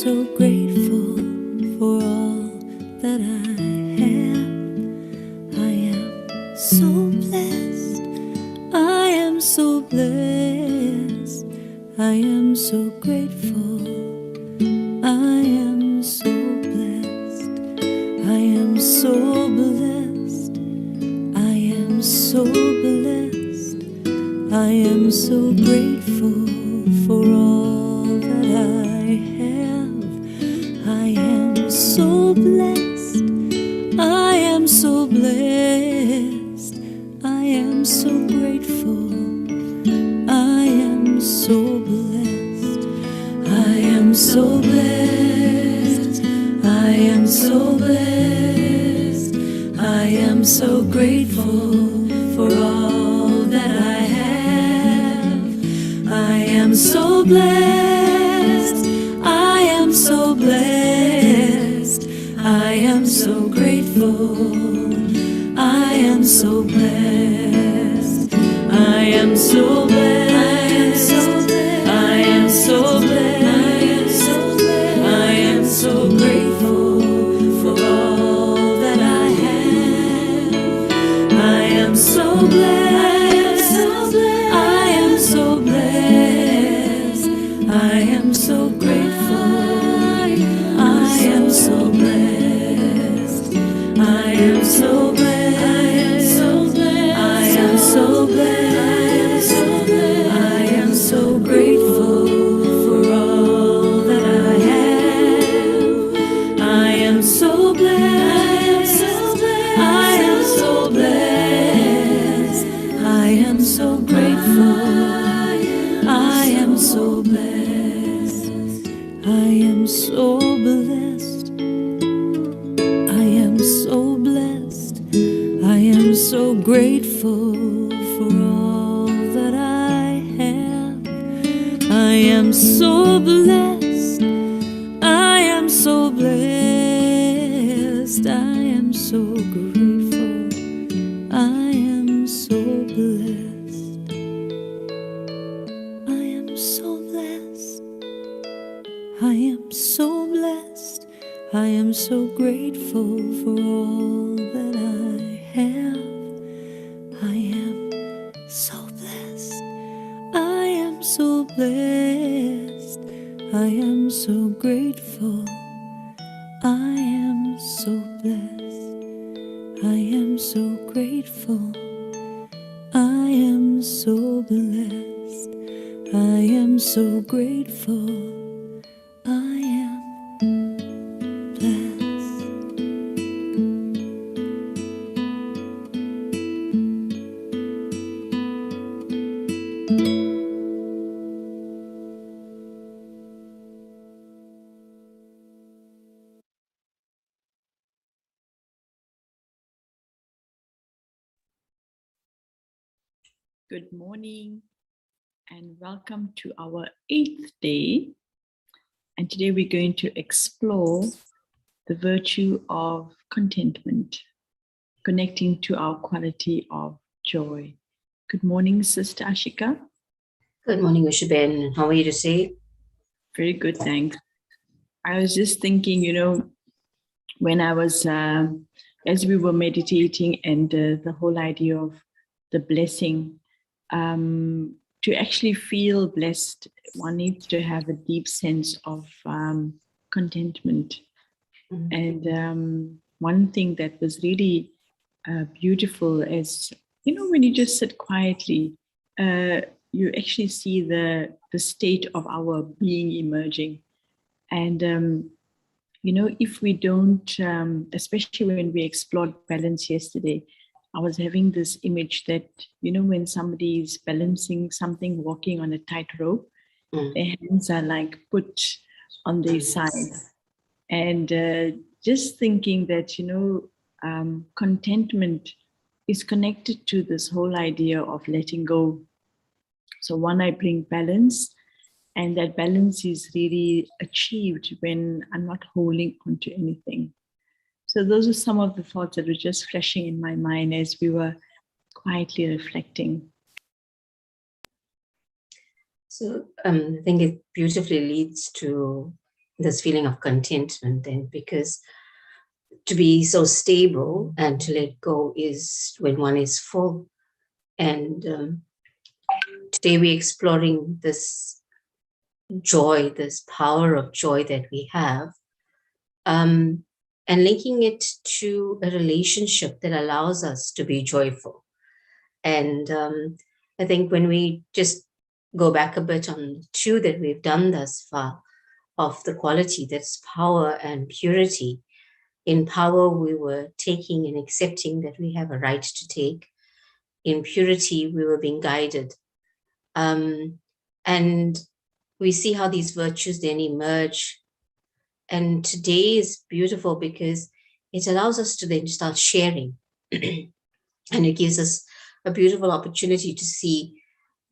so grateful for all that I have. I am so blessed. I am so blessed. I am so grateful. I am so blessed. I am so blessed. I am so blessed. I am so grateful for all that I have. I am so blessed. I am so blessed. I am so grateful. I am so blessed. I am so blessed. I am so blessed. I am so grateful for all that I have. I am so blessed. I am so blessed. I am so grateful. I am so blessed. I am so blessed. I am so blessed. I am so grateful for all that I have. I am so blessed. I am so blessed. I am so grateful. I am so blessed. I am so blessed. I am so blessed. I am so grateful for all that I have. I am so blessed. I am so blessed. I am so grateful. I am so blessed. I am so blessed. I am so blessed. I am so grateful for all that I have. I am so blessed. I am so blessed. I am so grateful. I am so blessed. I am so blessed. I am so blessed. I am so grateful for all that I have. I am so blessed. I am so blessed. I am so grateful. I am so blessed. I am so grateful. I am so blessed. I am so grateful. I am blessed. Good morning and welcome to our 8th day. And today we're going to explore the virtue of contentment, connecting to our quality of joy. Good morning, Sister Ashika. Good morning, Ushaben. How are you today? Very good, thanks. I was just thinking, when I was, as we were meditating and the whole idea of the blessing, to actually feel blessed, one needs to have a deep sense of contentment. Mm-hmm. And one thing that was really beautiful is, when you just sit quietly, you actually see the state of our being emerging. And, if we don't, especially when we explored balance yesterday, I was having this image that, when somebody is balancing something, walking on a tightrope, their hands are like put on their side. And just thinking that, contentment is connected to this whole idea of letting go. So one, I bring balance, and that balance is really achieved when I'm not holding on to anything. So those are some of the thoughts that were just flashing in my mind as we were quietly reflecting. So I think it beautifully leads to this feeling of contentment then, because to be so stable and to let go is when one is full. And today we're exploring this joy, this power of joy that we have, and linking it to a relationship that allows us to be joyful. And I think when we just go back a bit on the two that we've done thus far, of the quality that's power and purity. In power, we were taking and accepting that we have a right to take. In purity, we were being guided. And we see how these virtues then emerge. And today is beautiful because it allows us to then start sharing. And it gives us a beautiful opportunity to see,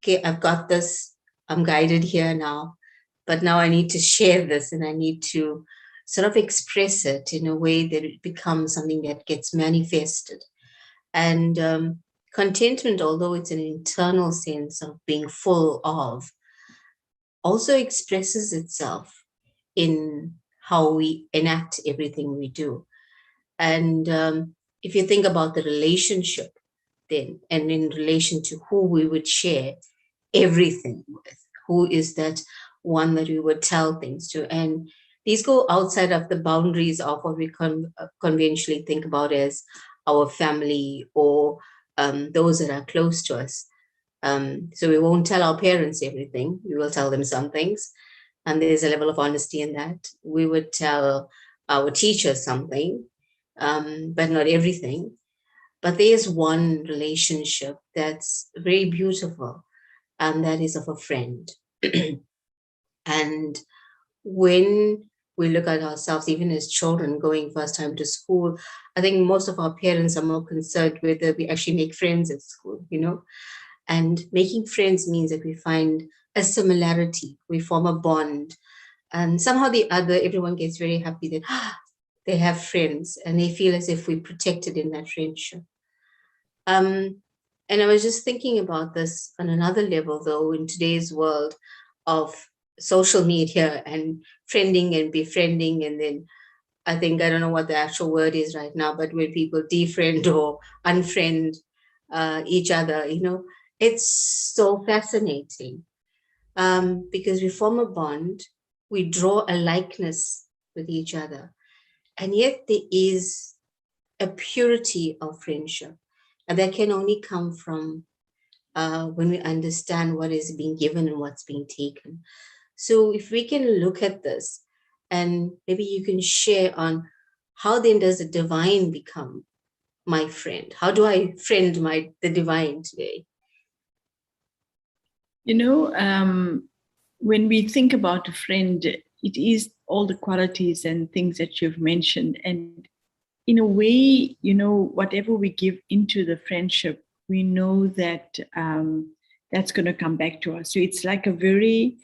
okay, I've got this, I'm guided here now, but now I need to share this and I need to sort of express it in a way that it becomes something that gets manifested. And contentment, although it's an internal sense of being full of, also expresses itself in how we enact everything we do. And if you think about the relationship then, and in relation to who we would share everything with, who is that one that we would tell things to, and these go outside of the boundaries of what we conventionally think about as our family or those that are close to us. So we won't tell our parents everything. We will tell them some things. And there's a level of honesty in that. We would tell our teachers something, but not everything. But there's one relationship that's very beautiful, and that is of a friend. And when we look at ourselves, even as children going first time to school, I think most of our parents are more concerned whether we actually make friends at school, you know. And making friends means that we find a similarity, we form a bond, and somehow the other, everyone gets very happy that they have friends and they feel as if we're protected in that friendship. And I was just thinking about this on another level, though, in today's world of social media and friending and befriending, and then I don't know what the actual word is right now, but when people defriend or unfriend each other, you know, it's so fascinating because we form a bond, we draw a likeness with each other, and yet there is a purity of friendship, and that can only come from when we understand what is being given and what's being taken. So if we can look at this, and maybe you can share on how then does the divine become my friend? How do I friend the divine today? You know, when we think about a friend, it is all the qualities and things that you've mentioned. And in a way, you know, whatever we give into the friendship, we know that that's going to come back to us. So it's like a very,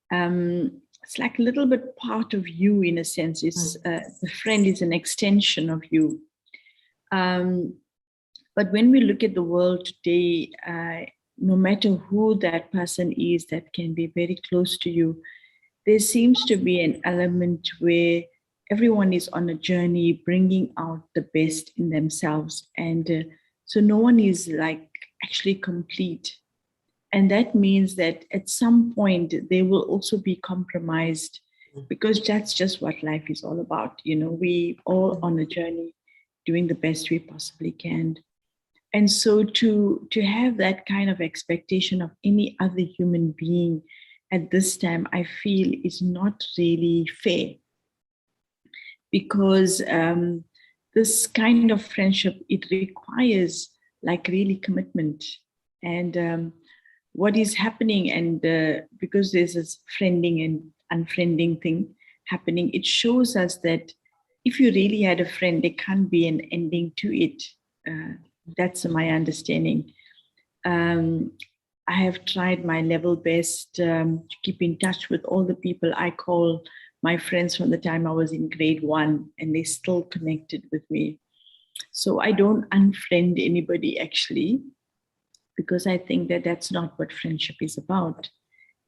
it's like a little bit part of you in a sense. It's the friend is an extension of you. But when we look at the world today, no matter who that person is that can be very close to you, there seems to be an element where everyone is on a journey bringing out the best in themselves. And so no one is like actually complete. And that means that at some point they will also be compromised, because that's just what life is all about. You know, we all on a journey doing the best we possibly can. And so to have that kind of expectation of any other human being at this time, I feel is not really fair, because this kind of friendship, it requires like really commitment. And what is happening, and because there's this friending and unfriending thing happening, it shows us that if you really had a friend, there can't be an ending to it. That's my understanding. I have tried my level best to keep in touch with all the people I call my friends from the time I was in grade 1, and they still connected with me. So I don't unfriend anybody actually, because I think that that's not what friendship is about.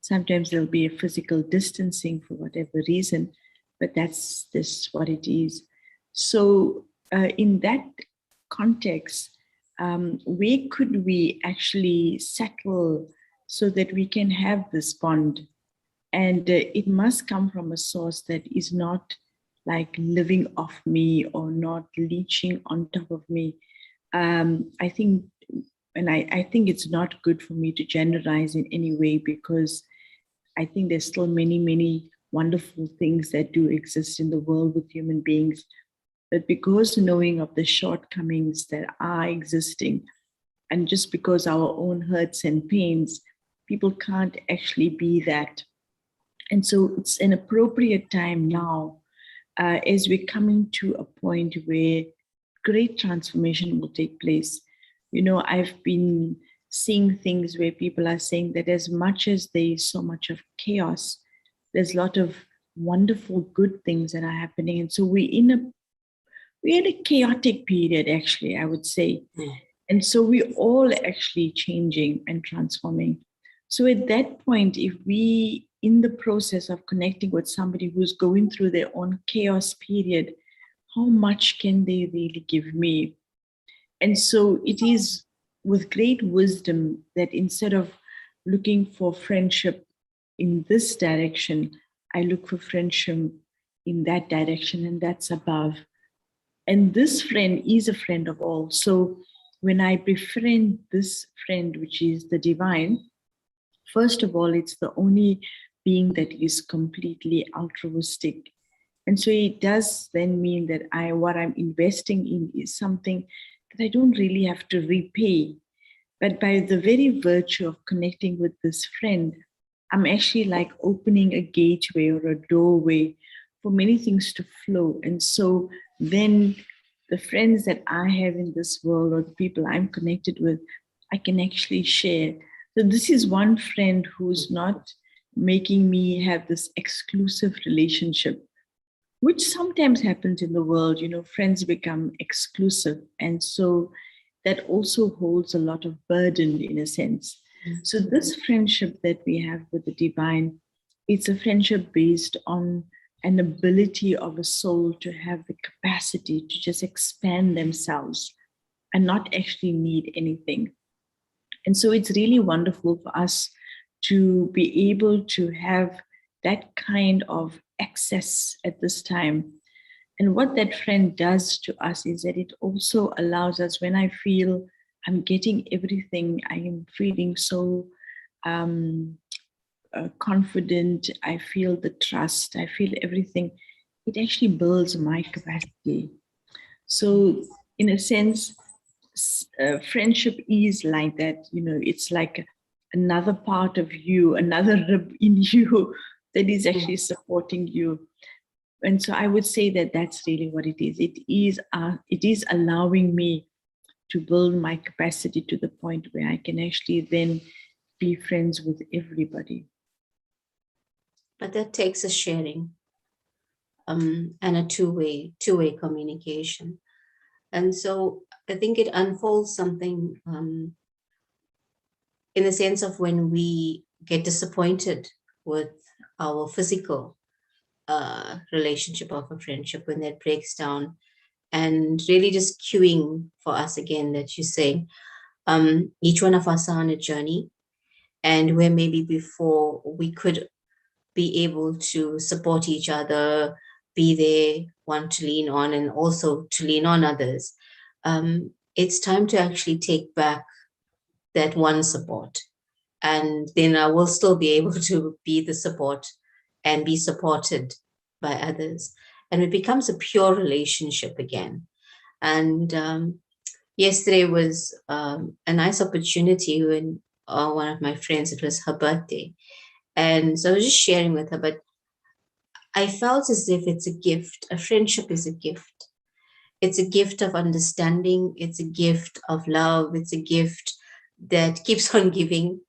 Sometimes there'll be a physical distancing for whatever reason, but that's just what it is. So in that context, where could we actually settle so that we can have this bond? And it must come from a source that is not like living off me or not leeching on top of me. I think, and I think it's not good for me to generalize in any way, because I think there's still many, many wonderful things that do exist in the world with human beings. But because knowing of the shortcomings that are existing, and just because our own hurts and pains, people can't actually be that. And so it's an appropriate time now, as we're coming to a point where great transformation will take place. You know, I've been seeing things where people are saying that as much as there is so much of chaos, there's a lot of wonderful good things that are happening. And so we're in a chaotic period, actually, I would say. And so we're all actually changing and transforming. So at that point, if we, in the process of connecting with somebody who's going through their own chaos period, how much can they really give me? And so it is with great wisdom that instead of looking for friendship in this direction, I look for friendship in that direction, and that's above. And this friend is a friend of all. So when I befriend this friend, which is the divine, first of all, it's the only being that is completely altruistic. And so it does then mean that what I'm investing in is something that I don't really have to repay. But by the very virtue of connecting with this friend, I'm actually like opening a gateway or a doorway for many things to flow. And so then the friends that I have in this world, or the people I'm connected with, I can actually share. So this is one friend who's not making me have this exclusive relationship, which sometimes happens in the world. You know, friends become exclusive. And so that also holds a lot of burden in a sense. So this friendship that we have with the divine, it's a friendship based on an ability of a soul to have the capacity to just expand themselves and not actually need anything. And so it's really wonderful for us to be able to have that kind of access at this time. And what that friend does to us is that it also allows us, when I feel I'm getting everything, I am feeling so confident, I feel the trust, I feel everything, it actually builds my capacity. So, in a sense, friendship is like that. You know, it's like another part of you, another rib in you that is actually supporting you. And so I would say that that's really what it is. It is allowing me to build my capacity to the point where I can actually then be friends with everybody. But that takes a sharing and a two-way communication. And so I think it unfolds something in the sense of when we get disappointed with our physical relationship of a friendship, when that breaks down, and really just cueing for us again that you say, each one of us are on a journey, and where maybe before we could be able to support each other, be there, one to lean on, and also to lean on others. It's time to actually take back that one support. And then I will still be able to be the support and be supported by others. And it becomes a pure relationship again. And yesterday was a nice opportunity when one of my friends, it was her birthday. And so I was just sharing with her, but I felt as if it's a gift. A friendship is a gift. It's a gift of understanding. It's a gift of love. It's a gift that keeps on giving.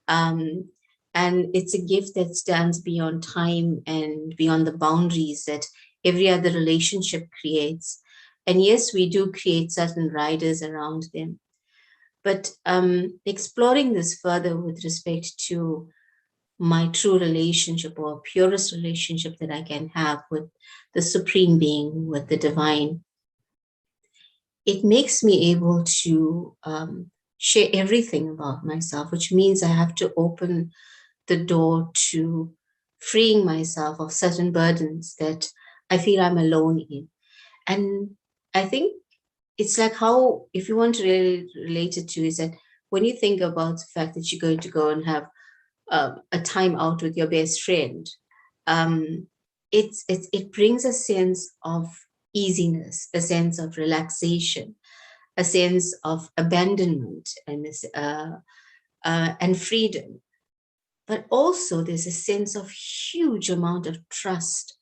And it's a gift that stands beyond time and beyond the boundaries that every other relationship creates. And yes, we do create certain riders around them. But exploring this further with respect to my true relationship or purest relationship that I can have with the Supreme Being, with the Divine, it makes me able to share everything about myself, which means I have to open the door to freeing myself of certain burdens that I feel I'm alone in. And I think it's like how, if you want to really relate it to, is that when you think about the fact that you're going to go and have a time out with your best friend, it brings a sense of easiness, a sense of relaxation, a sense of abandonment and freedom. But also there's a sense of huge amount of trust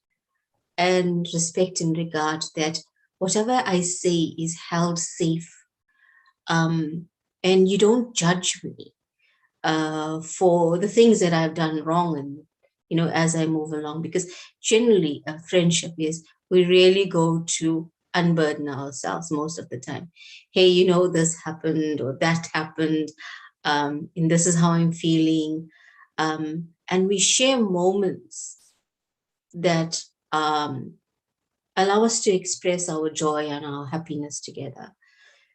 and respect and regard that whatever I say is held safe. And you don't judge me for the things that I've done wrong, and as I move along, because generally a friendship is, we really go to unburden ourselves most of the time. Hey, this happened or that happened, and this is how I'm feeling, and we share moments that allow us to express our joy and our happiness together.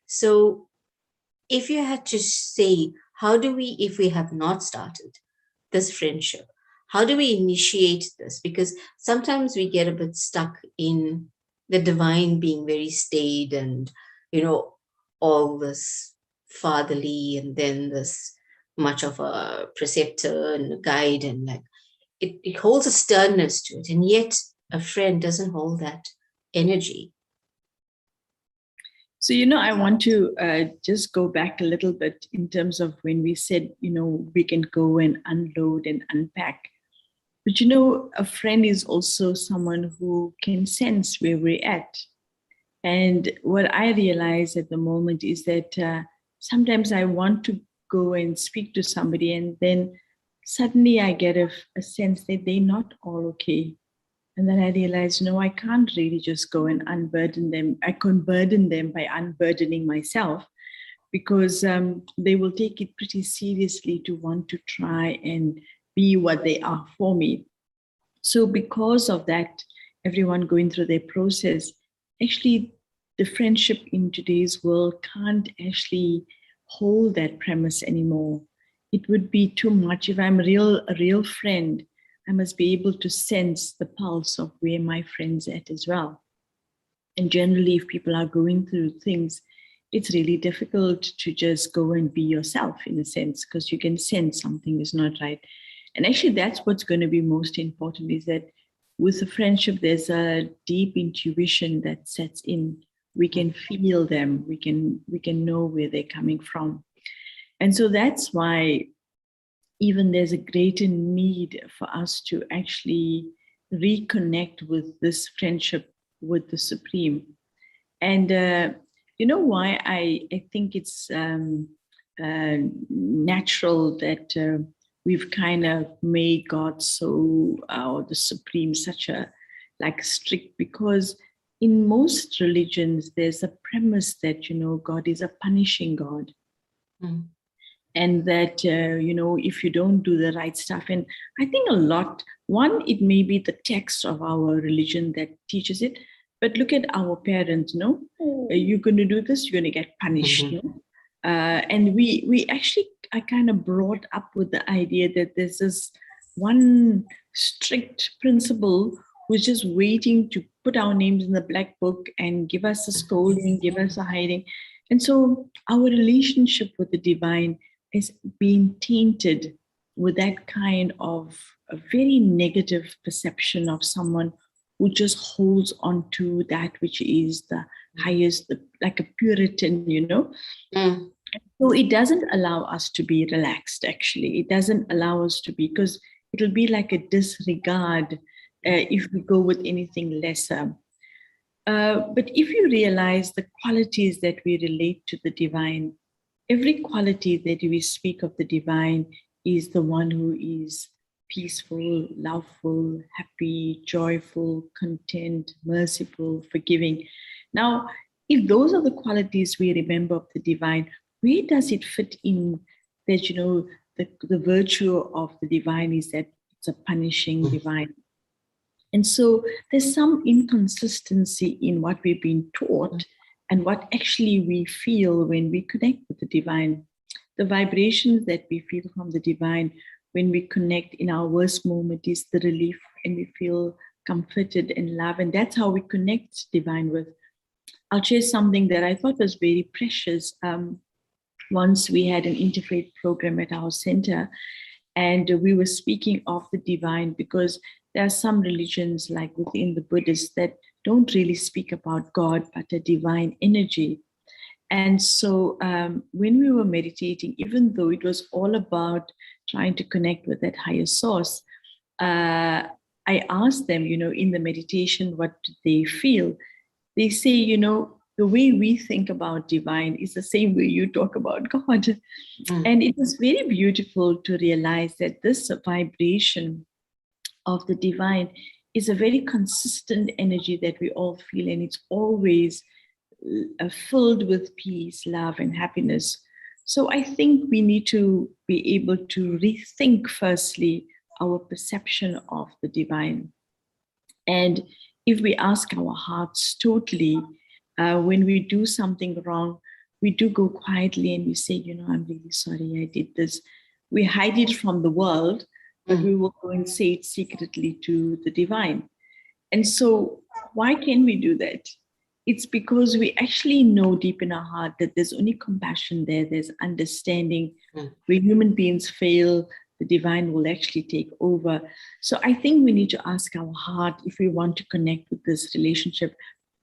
So if you had to say, how do we, if we have not started this friendship, how do we initiate this? Because sometimes we get a bit stuck in the Divine being very staid and, all this fatherly, and then this much of a preceptor and a guide, and like it holds a sternness to it. And yet a friend doesn't hold that energy. So, I want to just go back a little bit in terms of when we said, we can go and unload and unpack. But, a friend is also someone who can sense where we're at. And what I realize at the moment is that sometimes I want to go and speak to somebody, and then suddenly I get a sense that they're not all okay. And then I realized, no, I can't really just go and unburden them. I can't burden them by unburdening myself, because they will take it pretty seriously to want to try and be what they are for me. So because of that, everyone going through their process, actually the friendship in today's world can't actually hold that premise anymore. It would be too much. If I'm a real friend, I must be able to sense the pulse of where my friend's at as well. And generally, if people are going through things, it's really difficult to just go and be yourself, in a sense, because you can sense something is not right. And actually, that's what's going to be most important, is that with a friendship, there's a deep intuition that sets in. We can feel them. We can know where they're coming from. And so that's why even there's a greater need for us to actually reconnect with this friendship with the Supreme. And why I think it's natural that we've kind of made God or the Supreme such a strict, because in most religions there's a premise that God is a punishing God. Mm. And that, if you don't do the right stuff, and I think it may be the text of our religion that teaches it, but look at our parents, you're going to do this, you're going to get punished. Mm-hmm. And we actually are kind of brought up with the idea that there's this one strict principle who's just waiting to put our names in the black book and give us a scolding, give us a hiding. And so our relationship with the Divine is being tainted with that kind of a very negative perception of someone who just holds on to that which is the highest, like a Puritan, Mm. So it doesn't allow us to be relaxed, actually. It doesn't allow us to be, because it'll be like a disregard if we go with anything lesser. But if you realize the qualities that we relate to the Divine, every quality that we speak of the Divine is the one who is peaceful, loveful, happy, joyful, content, merciful, forgiving. Now, if those are the qualities we remember of the Divine, where does it fit in that, the virtue of the divine is that it's a punishing divine. And so there's some inconsistency in what we've been taught and what actually we feel when we connect with the divine. The vibrations that we feel from the divine when we connect in our worst moment is the relief, and we feel comforted and loved. And that's how we connect divine with. I'll share something that I thought was very precious. Once we had an interfaith program at our center, and we were speaking of the divine, because there are some religions, like within the Buddhists, that don't really speak about God, but a divine energy. And so when we were meditating, even though it was all about trying to connect with that higher source, I asked them, in the meditation, what do they feel? They say, the way we think about divine is the same way you talk about God. And it was very beautiful to realize that this vibration of the divine is a very consistent energy that we all feel, and it's always filled with peace, love, and happiness. So I think we need to be able to rethink, firstly, our perception of the divine. And if we ask our hearts totally, when we do something wrong, we do go quietly and we say, I'm really sorry I did this. We hide it from the world, but we will go and say it secretly to the divine. And so why can we do that? It's because we actually know deep in our heart that there's only compassion there, there's understanding. When human beings fail, the divine will actually take over. So I think we need to ask our heart if we want to connect with this relationship.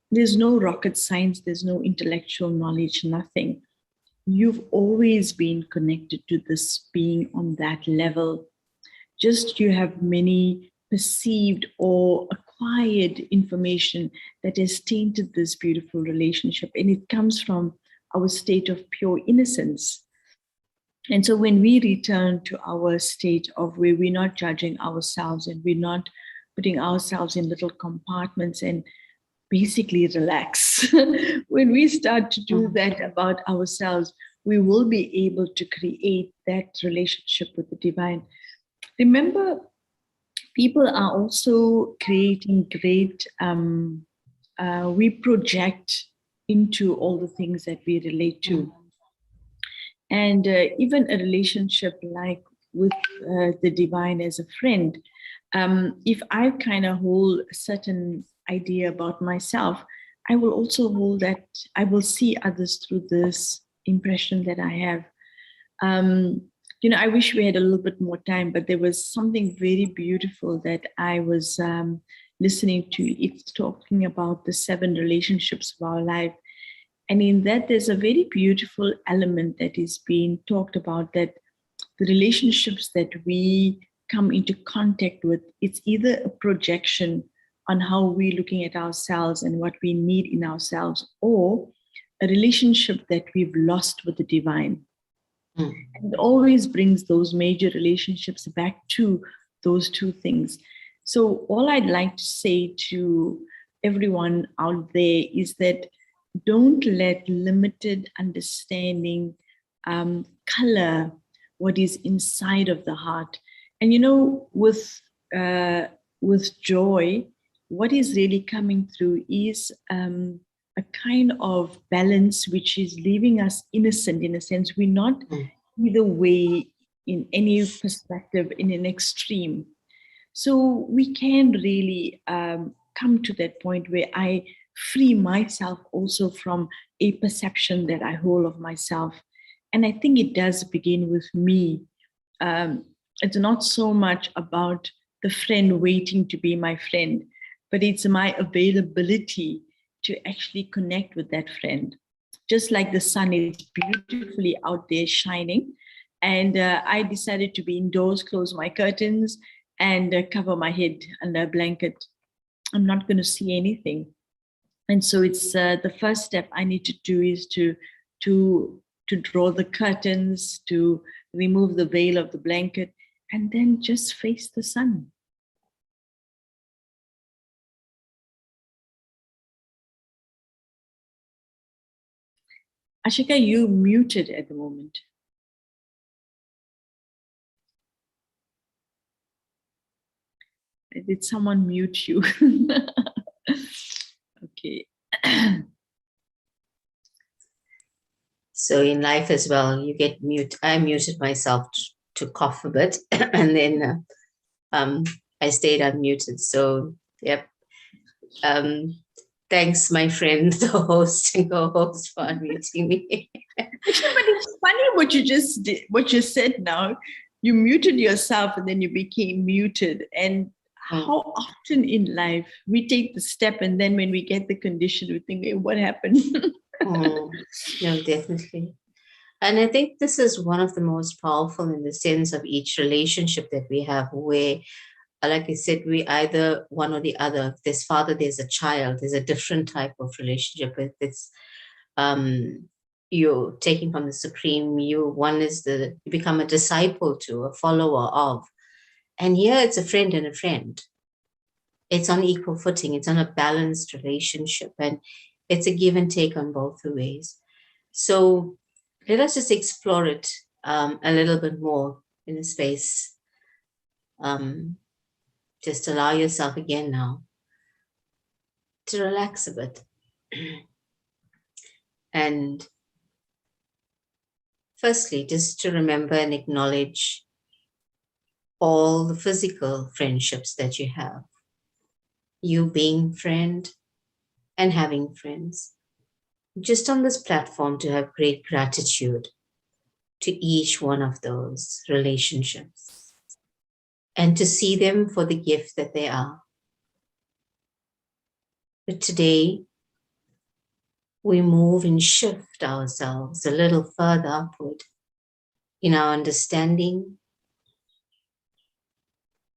There's no rocket science, there's no intellectual knowledge, nothing. You've always been connected to this being on that level. Just you have many perceived or acquired information that has tainted this beautiful relationship. And it comes from our state of pure innocence. And so when we return to our state of where we're not judging ourselves and we're not putting ourselves in little compartments and basically relax, when we start to do that about ourselves, we will be able to create that relationship with the divine. Remember, people are also creating great, we project into all the things that we relate to. And even a relationship like with the divine as a friend, if I kind of hold a certain idea about myself, I will also hold that, I will see others through this impression that I have. I wish we had a little bit more time, but there was something very beautiful that I was listening to. It's talking about the 7 relationships of our life. And in that, there's a very beautiful element that is being talked about, that the relationships that we come into contact with, it's either a projection on how we're looking at ourselves and what we need in ourselves, or a relationship that we've lost with the divine. And it always brings those major relationships back to those 2 things. So all I'd like to say to everyone out there is that don't let limited understanding color what is inside of the heart. And with joy, what is really coming through is a kind of balance which is leaving us innocent, in a sense. We're not either way in any perspective in an extreme. So we can really come to that point where I free myself also from a perception that I hold of myself. And I think it does begin with me. It's not so much about the friend waiting to be my friend, but it's my availability to actually connect with that friend. Just like the sun is beautifully out there shining, and I decided to be indoors, close my curtains, and cover my head under a blanket. I'm not going to see anything. And so it's the first step I need to do is to draw the curtains, to remove the veil of the blanket, and then just face the sun. Ashika, you muted at the moment. Did someone mute you? Okay. So in life as well, you get mute. I muted myself to cough a bit, and then I stayed unmuted. So yep. Thanks, my friend, the host and co-host, for unmuting me. Actually, but it's funny what you just did, what you said now. You muted yourself and then you became muted. And how often in life we take the step and then when we get the condition, we think, hey, what happened? No, definitely. And I think this is one of the most powerful in the sense of each relationship that we have, where, like I said, we either one or the other. If there's father, there's a child. There's a different type of relationship. If it's you're taking from the supreme, you become a disciple to, a follower of. And here it's a friend and a friend. It's on equal footing. It's on a balanced relationship, and it's a give and take on both the ways. So let us just explore it a little bit more in the space. Just allow yourself again now to relax a bit. And firstly, just to remember and acknowledge all the physical friendships that you have. You being friend and having friends. Just on this platform to have great gratitude to each one of those relationships and to see them for the gift that they are. But today, we move and shift ourselves a little further upward in our understanding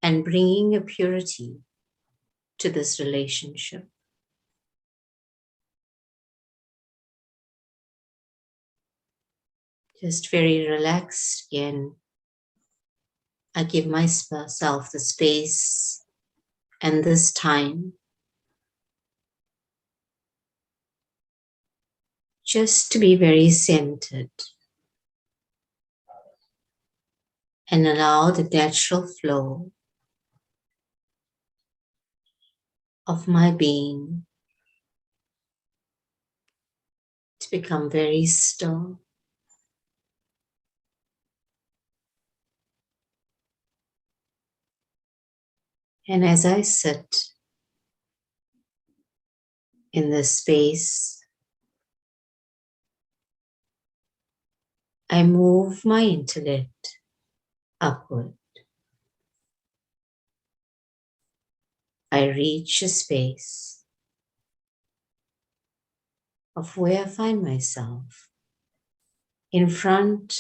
and bringing a purity to this relationship. Just very relaxed again. I give myself the space and this time just to be very centered and allow the natural flow of my being to become very still. And as I sit in this space, I move my intellect upward. I reach a space of where I find myself in front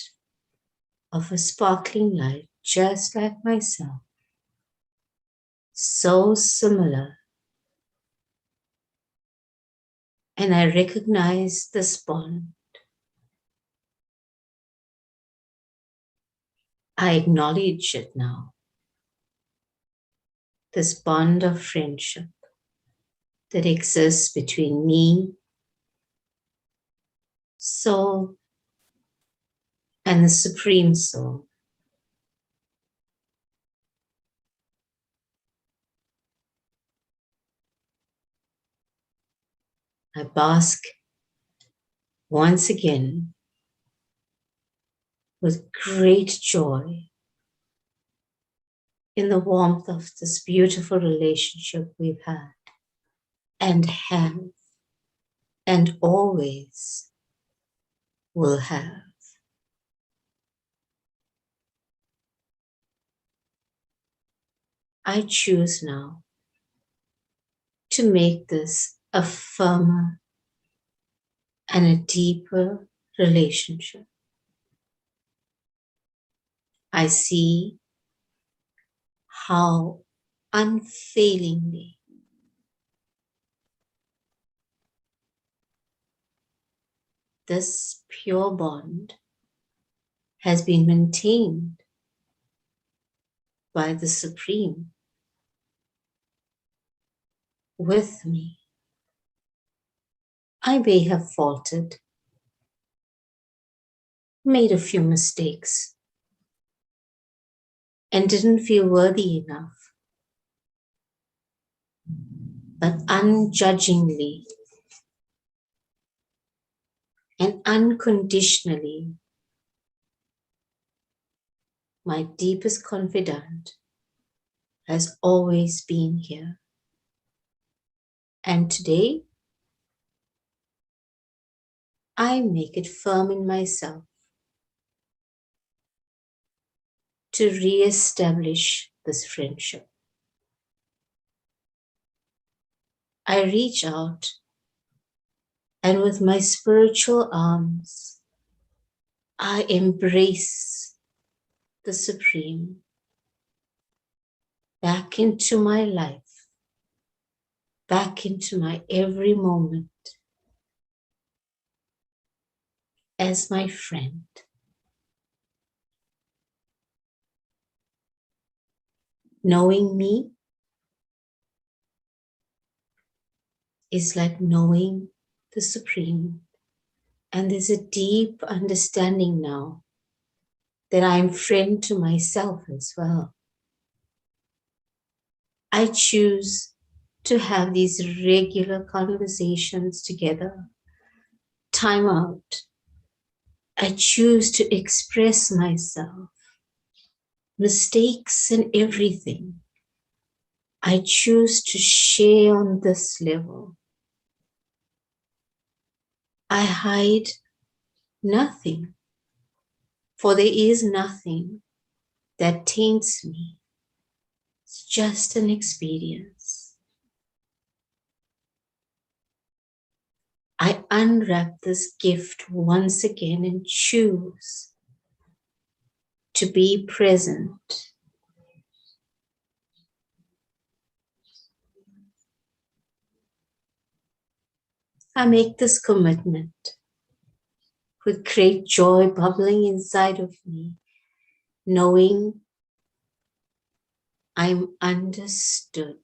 of a sparkling light just like myself, so similar. And I recognize this bond. I acknowledge it now. This bond of friendship that exists between me, soul, and the Supreme Soul. I bask once again with great joy in the warmth of this beautiful relationship we've had and have and always will have. I choose now to make this a firmer and a deeper relationship. I see how unfailingly this pure bond has been maintained by the Supreme with me. I may have faltered, made a few mistakes, and didn't feel worthy enough but unjudgingly and unconditionally, my deepest confidant has always been here. And today, I make it firm in myself to re-establish this friendship. I reach out and with my spiritual arms, I embrace the Supreme back into my life, back into my every moment as my friend. Knowing me is like knowing the Supreme. And there's a deep understanding now that I'm friend to myself as well. I choose to have these regular conversations together, time out. I choose to express myself, mistakes and everything. I choose to share on this level. I hide nothing, for there is nothing that taints me. It's just an experience. I unwrap this gift once again and choose to be present. I make this commitment with great joy bubbling inside of me, knowing I'm understood.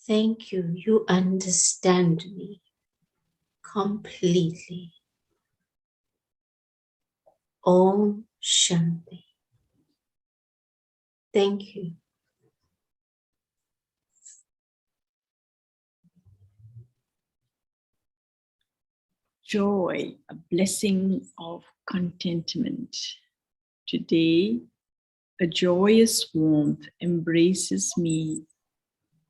Thank you, you understand me completely. Om Shanti. Thank you. Joy, a blessing of contentment. Today, a joyous warmth embraces me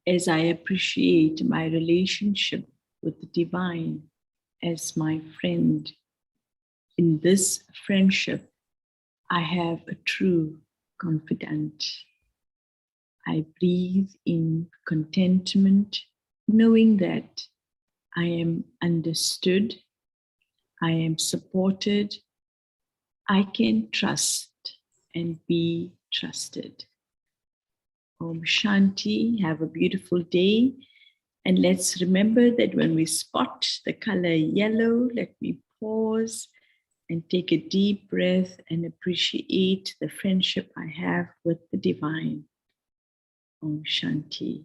as I appreciate my relationship with the divine as my friend. In this friendship, I have a true confidant. I breathe in contentment, knowing that I am understood, I am supported, I can trust and be trusted. Om Shanti, have a beautiful day. And let's remember that when we spot the color yellow, let me pause and take a deep breath and appreciate the friendship I have with the divine. Om Shanti.